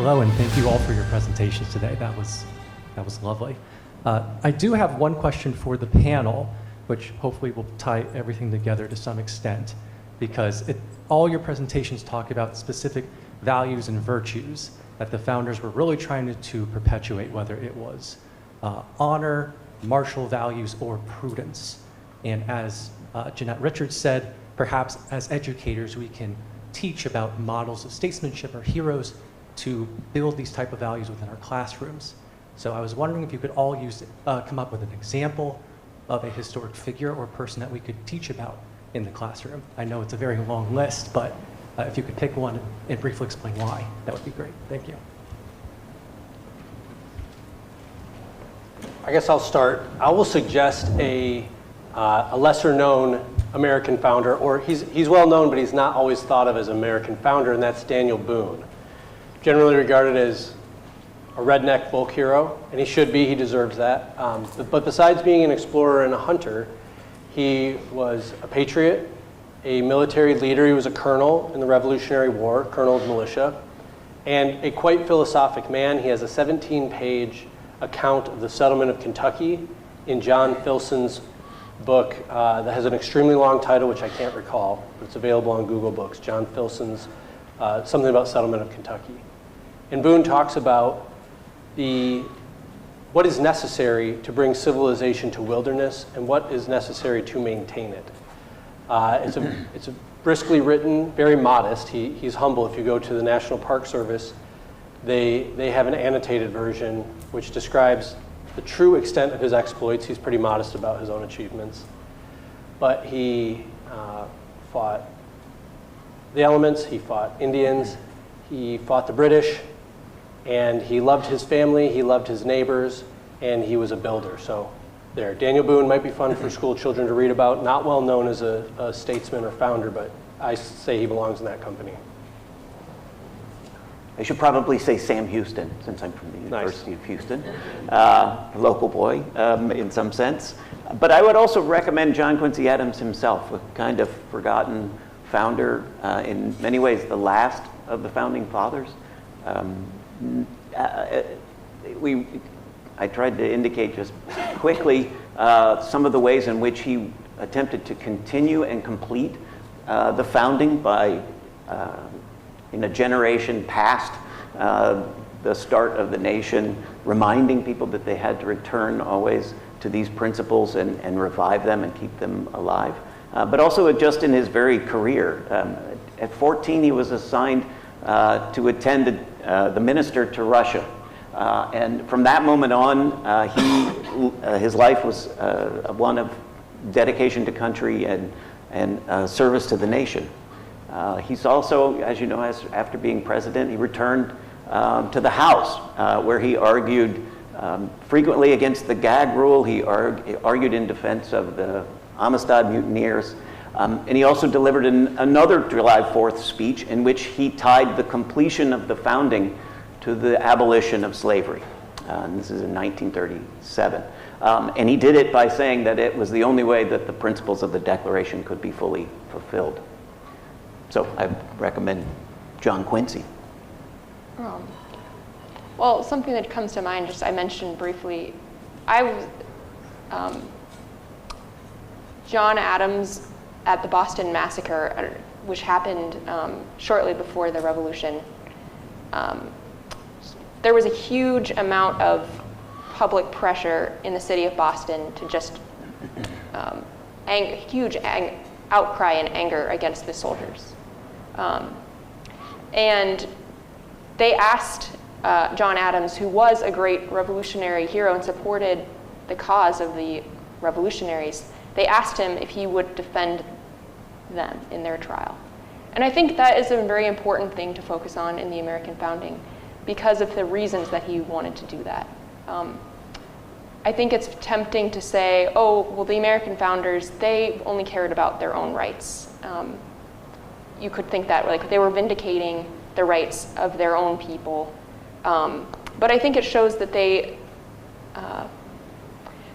Hello, and thank you all for your presentations today. That was lovely. I do have one question for the panel, which hopefully will tie everything together to some extent, because all your presentations talk about specific values and virtues that the founders were really trying to perpetuate, whether it was honor, martial values, or prudence. And as Jeannette Richards said, perhaps as educators we can teach about models of statesmanship or heroes to build these type of values within our classrooms. So I was wondering if you could all come up with an example of a historic figure or person that we could teach about in the classroom. I know it's a very long list, but if you could pick one and briefly explain why, that would be great. Thank you. I guess I'll start. I will suggest a lesser known American founder, or he's well known, but he's not always thought of as an American founder, and that's Daniel Boone. Generally regarded as a redneck folk hero, and he should be, he deserves that. But besides being an explorer and a hunter, he was a patriot, a military leader. He was a colonel in the Revolutionary War, colonel of militia, and a quite philosophic man. He has a 17-page account of the settlement of Kentucky in John Filson's book that has an extremely long title, which I can't recall, but it's available on Google Books. John Filson's something about settlement of Kentucky. And Boone talks about what is necessary to bring civilization to wilderness and what is necessary to maintain it. It's a briskly written, very modest. He's humble. If you go to the National Park Service, they have an annotated version which describes the true extent of his exploits. He's pretty modest about his own achievements. But he fought the elements, he fought Indians, he fought the British, and he loved his family, he loved his neighbors, and he was a builder. So there, Daniel Boone might be fun for school children to read about. Not well known as a statesman or founder, but I say he belongs in that company. I should probably say Sam Houston, since I'm from the University of Houston, a local boy in some sense. But I would also recommend John Quincy Adams himself, a kind of forgotten founder, in many ways the last of the founding fathers. I tried to indicate just quickly some of the ways in which he attempted to continue and complete the founding by in a generation past the start of the nation, reminding people that they had to return always to these principles and revive them and keep them alive. But also just in his very career. At 14, he was assigned to attend the minister to Russia. And from that moment on, his life was one of dedication to country and service to the nation. He's also, as you know, after being president, he returned to the House, where he argued frequently against the gag rule. He argued in defense of the Amistad mutineers. And he also delivered another July 4th speech in which he tied the completion of the founding to the abolition of slavery. And this is in 1937. And he did it by saying that it was the only way that the principles of the Declaration could be fully fulfilled. So I recommend John Quincy. Well, something that comes to mind, just I mentioned briefly, John Adams at the Boston Massacre, which happened shortly before the Revolution. There was a huge amount of public pressure in the city of Boston to just huge outcry and anger against the soldiers. And they asked John Adams, who was a great revolutionary hero and supported the cause of the revolutionaries, they asked him if he would defend them in their trial. And I think that is a very important thing to focus on in the American founding because of the reasons that he wanted to do that. I think it's tempting to say, oh, well, the American founders, they only cared about their own rights. You could think that like they were vindicating the rights of their own people. But I think it shows that they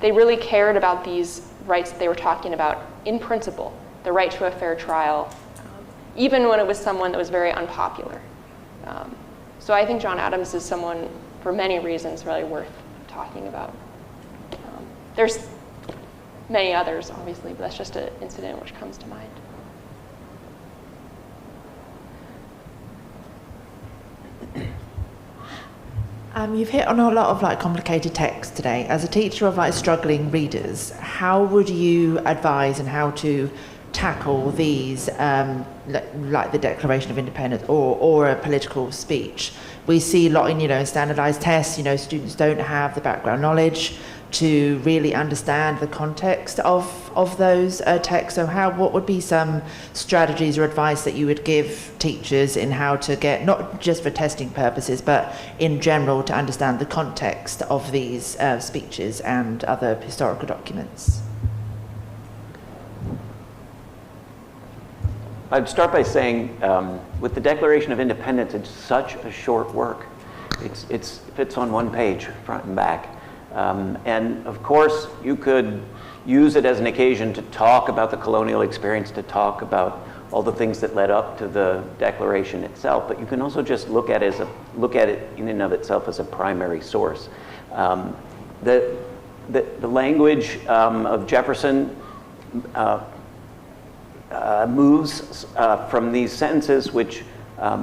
really cared about these rights that they were talking about in principle, the right to a fair trial, even when it was someone that was very unpopular. So I think John Adams is someone, for many reasons, really worth talking about. There's many others, obviously, but that's just an incident which comes to mind. You've hit on a lot of like complicated text today. As a teacher of like struggling readers, how would you advise and how to tackle these, like the Declaration of Independence or a political speech? We see a lot in standardized tests. Students don't have the background knowledge to really understand the context of those texts. So what would be some strategies or advice that you would give teachers in how to get, not just for testing purposes, but in general to understand the context of these speeches and other historical documents? I'd start by saying, with the Declaration of Independence, it's such a short work. It fits on one page, front and back. And of course, you could use it as an occasion to talk about the colonial experience, to talk about all the things that led up to the Declaration itself. But you can also just look at it in and of itself as a primary source. The language of Jefferson moves from these sentences, which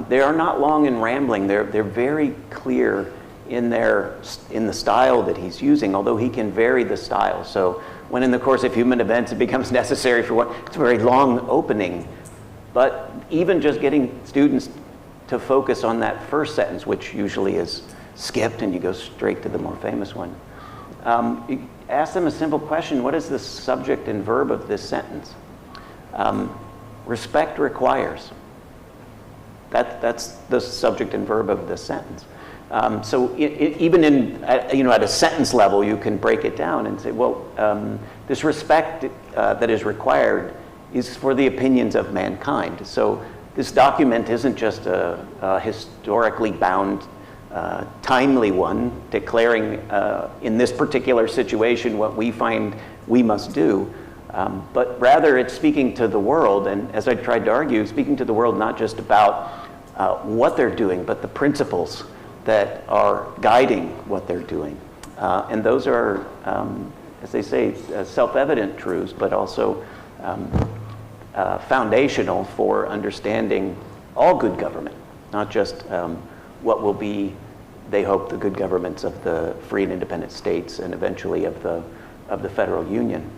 they are not long and rambling. They're very clear in the style that he's using, although he can vary the style. So when in the course of human events it becomes necessary for one, it's a very long opening. But even just getting students to focus on that first sentence, which usually is skipped and you go straight to the more famous one. You ask them a simple question: what is the subject and verb of this sentence? Respect requires. That's the subject and verb of this sentence. So even at a sentence level, you can break it down and say, well, this respect that is required is for the opinions of mankind. So this document isn't just a historically bound, timely one declaring in this particular situation what we find we must do, but rather it's speaking to the world, and as I tried to argue, speaking to the world not just about what they're doing, but the principles that are guiding what they're doing. And those are, as they say, self-evident truths, but also foundational for understanding all good government, not just what will be, they hope, the good governments of the free and independent states and eventually of the federal union.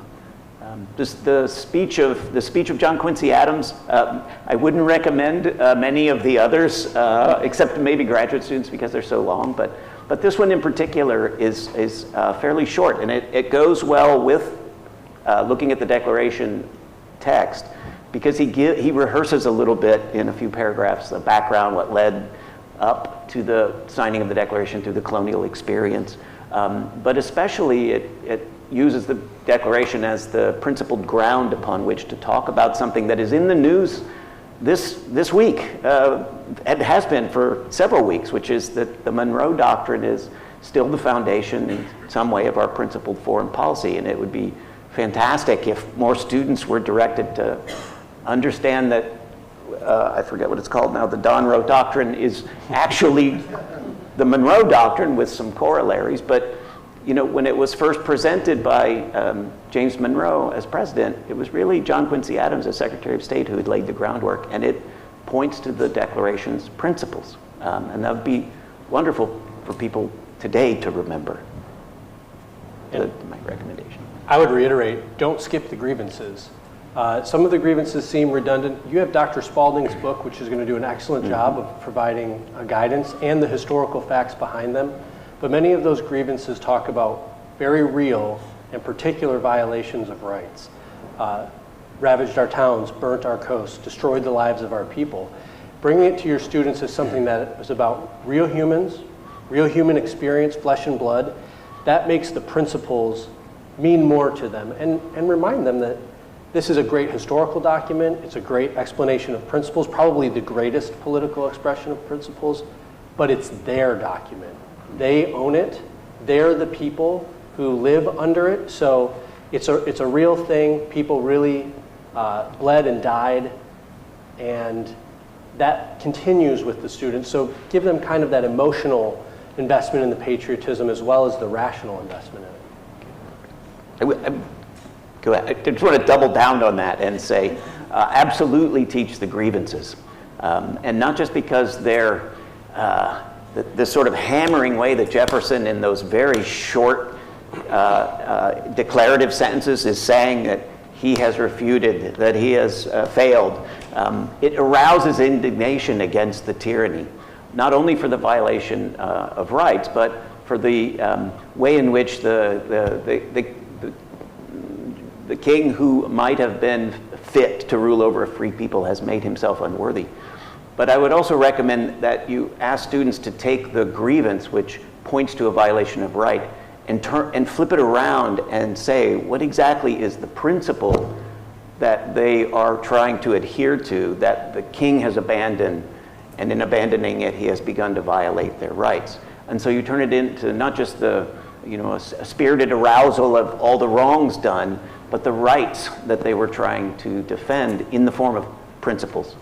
Just the speech of John Quincy Adams, I wouldn't recommend many of the others, except maybe graduate students because they're so long. But this one in particular is fairly short, and it goes well with looking at the Declaration text, because he rehearses a little bit in a few paragraphs the background, what led up to the signing of the Declaration through the colonial experience, but especially it uses the Declaration as the principled ground upon which to talk about something that is in the news this week. It has been for several weeks, which is that the Monroe Doctrine is still the foundation in some way of our principled foreign policy, and it would be fantastic if more students were directed to understand that, I forget what it's called now, the Monroe Doctrine is actually the Monroe Doctrine with some corollaries, but when it was first presented by James Monroe as president, it was really John Quincy Adams as Secretary of State who had laid the groundwork, and it points to the Declaration's principles. And that would be wonderful for people today to remember. My recommendation. I would reiterate, don't skip the grievances. Some of the grievances seem redundant. You have Dr. Spalding's book, which is going to do an excellent job of providing guidance and the historical facts behind them. But many of those grievances talk about very real and particular violations of rights. Ravaged our towns, burnt our coasts, destroyed the lives of our people. Bringing it to your students is something that is about real humans, real human experience, flesh and blood. That makes the principles mean more to them, and remind them that this is a great historical document. It's a great explanation of principles, probably the greatest political expression of principles, but it's their document. They own it. They're the people who live under it. So it's a real thing. People really bled and died, and that continues with the students. So give them kind of that emotional investment in the patriotism as well as the rational investment in it. Go ahead. I just want to double down on that and say, absolutely teach the grievances. And not just because they're the sort of hammering way that Jefferson in those very short declarative sentences is saying that he has refuted, that he has failed. It arouses indignation against the tyranny, not only for the violation of rights, but for the way in which the king who might have been fit to rule over a free people has made himself unworthy. But I would also recommend that you ask students to take the grievance, which points to a violation of right, and flip it around and say, what exactly is the principle that they are trying to adhere to, that the king has abandoned, and in abandoning it, he has begun to violate their rights. And so you turn it into not just a spirited arousal of all the wrongs done, but the rights that they were trying to defend in the form of principles.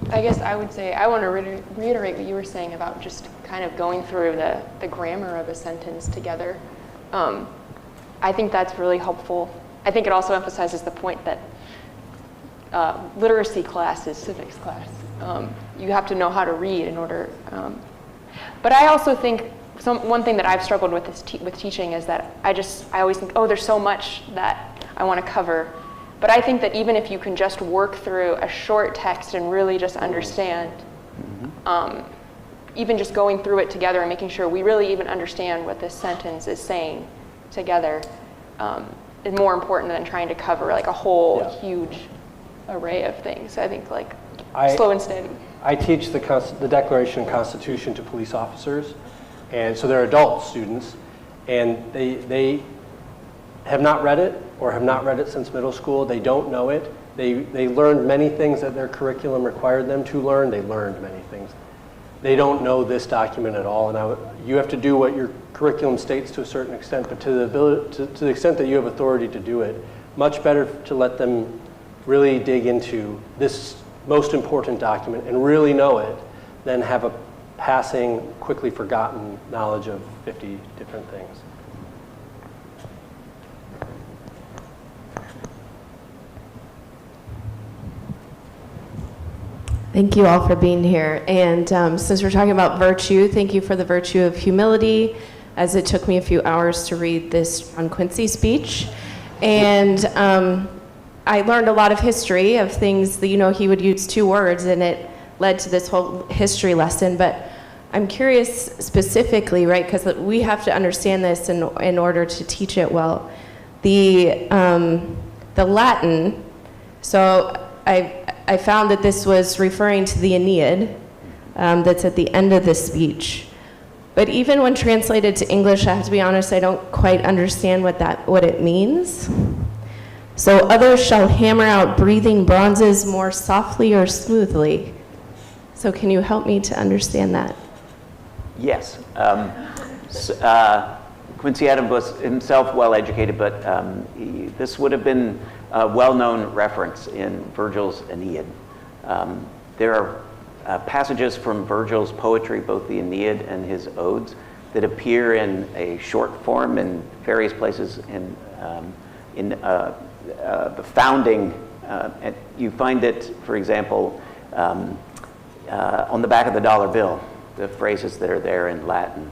I guess I would say, I want to reiterate what you were saying about just kind of going through the grammar of a sentence together. I think that's really helpful. I think it also emphasizes the point that literacy class is civics class. You have to know how to read in order. But I also think one thing that I've struggled with with teaching is that I always think, oh, there's so much that I want to cover. But I think that even if you can just work through a short text and really just understand, even just going through it together and making sure we really even understand what this sentence is saying together is more important than trying to cover like a whole huge array of things. I think slow and steady. I teach the Declaration and Constitution to police officers, and so they're adult students, and they have not read it or have not read it since middle school. They don't know it. They learned many things that their curriculum required them to learn. They learned many things. They don't know this document at all, and you have to do what your curriculum states to a certain extent, but to the extent that you have authority to do it, much better to let them really dig into this most important document and really know it than have a passing, quickly forgotten knowledge of 50 different things. Thank you all for being here. And since we're talking about virtue, thank you for the virtue of humility, as it took me a few hours to read this John Quincy speech. And I learned a lot of history of things that, he would use 2 words, and it led to this whole history lesson. But I'm curious specifically, right, because we have to understand this in order to teach it well. The Latin, so I found that this was referring to the Aeneid that's at the end of the speech. But even when translated to English, I have to be honest, I don't quite understand what it means. So others shall hammer out breathing bronzes more softly or smoothly. So can you help me to understand that? Yes. Quincy Adams was himself well-educated, but this would have been a well-known reference in Virgil's Aeneid. There are passages from Virgil's poetry, both the Aeneid and his odes, that appear in a short form in various places in the founding. And you find it, for example, on the back of the dollar bill. The phrases that are there in Latin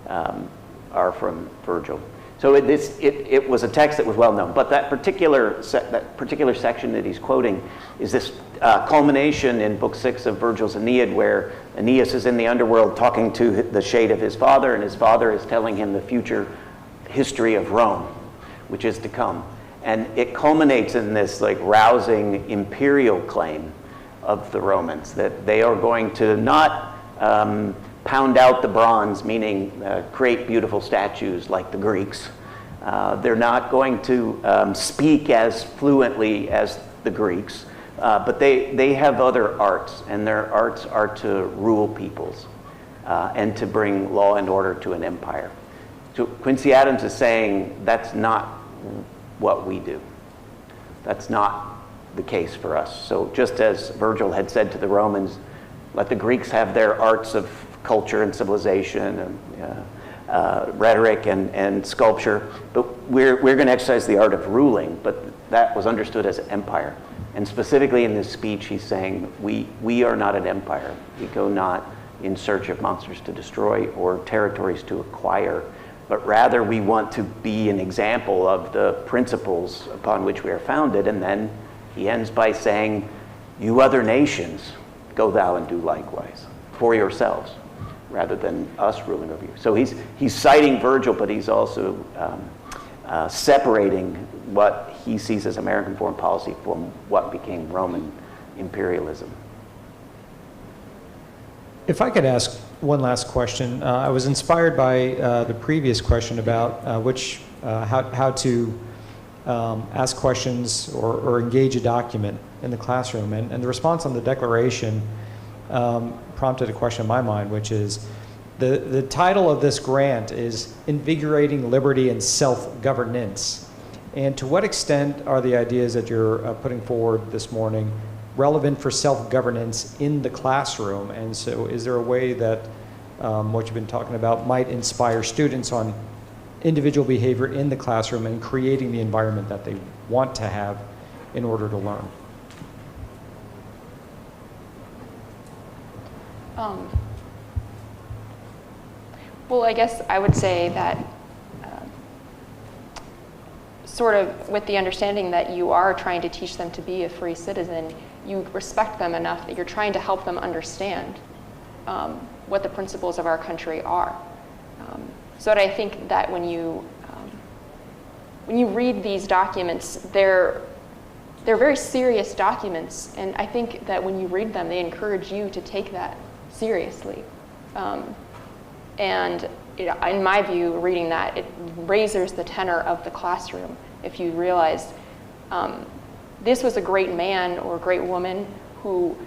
are from Virgil. So it was a text that was well known. But that particular section that he's quoting is this culmination in Book 6 of Virgil's Aeneid, where Aeneas is in the underworld talking to the shade of his father, and his father is telling him the future history of Rome, which is to come. And it culminates in this rousing imperial claim of the Romans, that they are going to not pound out the bronze, meaning create beautiful statues like the Greeks. They're not going to speak as fluently as the Greeks, but they have other arts, and their arts are to rule peoples and to bring law and order to an empire. So Quincy Adams is saying that's not what we do. That's not the case for us. So just as Virgil had said to the Romans, let the Greeks have their arts of culture and civilization and rhetoric and sculpture, but we're going to exercise the art of ruling, but that was understood as empire. And specifically in this speech, he's saying, we are not an empire. We go not in search of monsters to destroy or territories to acquire, but rather we want to be an example of the principles upon which we are founded. And then he ends by saying, you other nations, go thou and do likewise for yourselves, rather than us ruling over you. So he's citing Virgil, but he's also separating what he sees as American foreign policy from what became Roman imperialism. If I could ask one last question, I was inspired by the previous question about how to ask questions or engage a document in the classroom, and the response on the Declaration prompted a question in my mind, which is the title of this grant is Invigorating Liberty and Self-Governance. And to what extent are the ideas that you're putting forward this morning relevant for self-governance in the classroom? And so is there a way that what you've been talking about might inspire students on individual behavior in the classroom and creating the environment that they want to have in order to learn? Well, I guess I would say that sort of with the understanding that you are trying to teach them to be a free citizen, you respect them enough that you're trying to help them understand what the principles of our country are. So that I think that when you read these documents, they're very serious documents, and I think that when you read them, they encourage you to take that seriously. And in my view, reading that, it raises the tenor of the classroom. If you realize this was a great man or a great woman who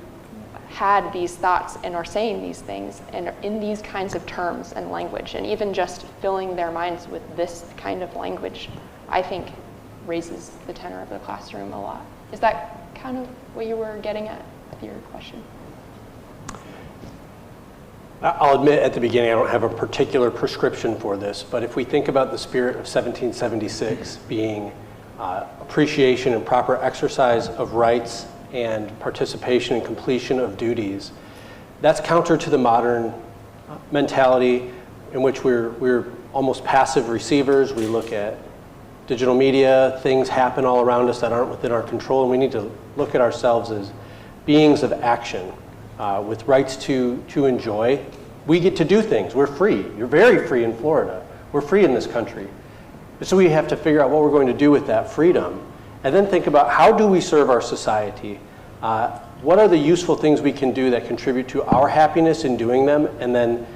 had these thoughts and are saying these things and in these kinds of terms and language, and even just filling their minds with this kind of language, I think raises the tenor of the classroom a lot. Is that kind of what you were getting at with your question? I'll admit at the beginning I don't have a particular prescription for this, but if we think about the spirit of 1776 being appreciation and proper exercise of rights and participation and completion of duties, that's counter to the modern mentality in which we're almost passive receivers. We look at digital media, things happen all around us that aren't within our control, and we need to look at ourselves as beings of action with rights to enjoy. We get to do things. We're free. You're very free in Florida. We're free in this country. So we have to figure out what we're going to do with that freedom, and then think about how do we serve our society? What are the useful things we can do that contribute to our happiness in doing them, and then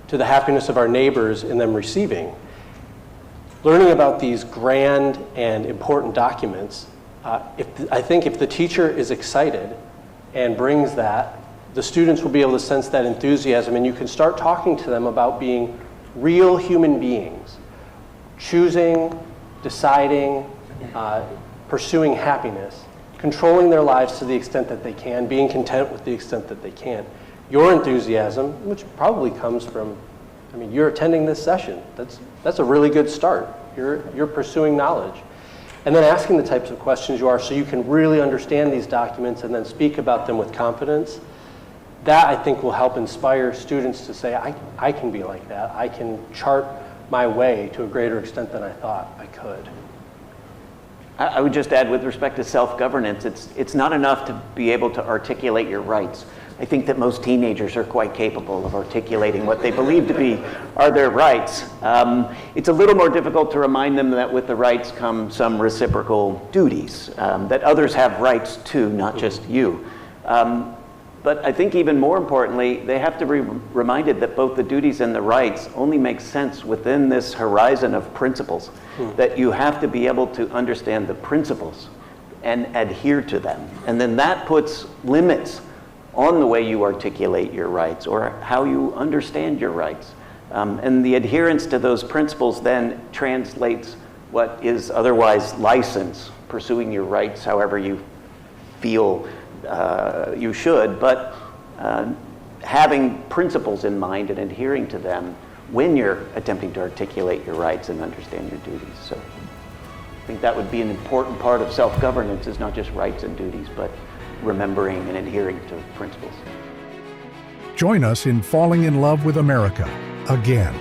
to the happiness of our neighbors in them receiving? Learning about these grand and important documents, I think if the teacher is excited and brings that, the students will be able to sense that enthusiasm, and you can start talking to them about being real human beings, choosing, deciding, pursuing happiness, controlling their lives to the extent that they can, being content with the extent that they can. Your enthusiasm, which probably comes from, you're attending this session. That's a really good start. You're pursuing knowledge. And then asking the types of questions you are so you can really understand these documents and then speak about them with confidence. That, I think, will help inspire students to say, I can be like that. I can chart my way to a greater extent than I thought I could. I would just add, with respect to self-governance, it's not enough to be able to articulate your rights. I think that most teenagers are quite capable of articulating what they believe to be are their rights. It's a little more difficult to remind them that with the rights come some reciprocal duties, that others have rights too, not just you. But I think even more importantly, they have to be reminded that both the duties and the rights only make sense within this horizon of principles, that you have to be able to understand the principles and adhere to them. And then that puts limits on the way you articulate your rights or how you understand your rights. And the adherence to those principles then translates what is otherwise license, pursuing your rights however you feel you should, but having principles in mind and adhering to them when you're attempting to articulate your rights and understand your duties. So I think that would be an important part of self-governance, is not just rights and duties, but remembering and adhering to principles. Join us in falling in love with America again.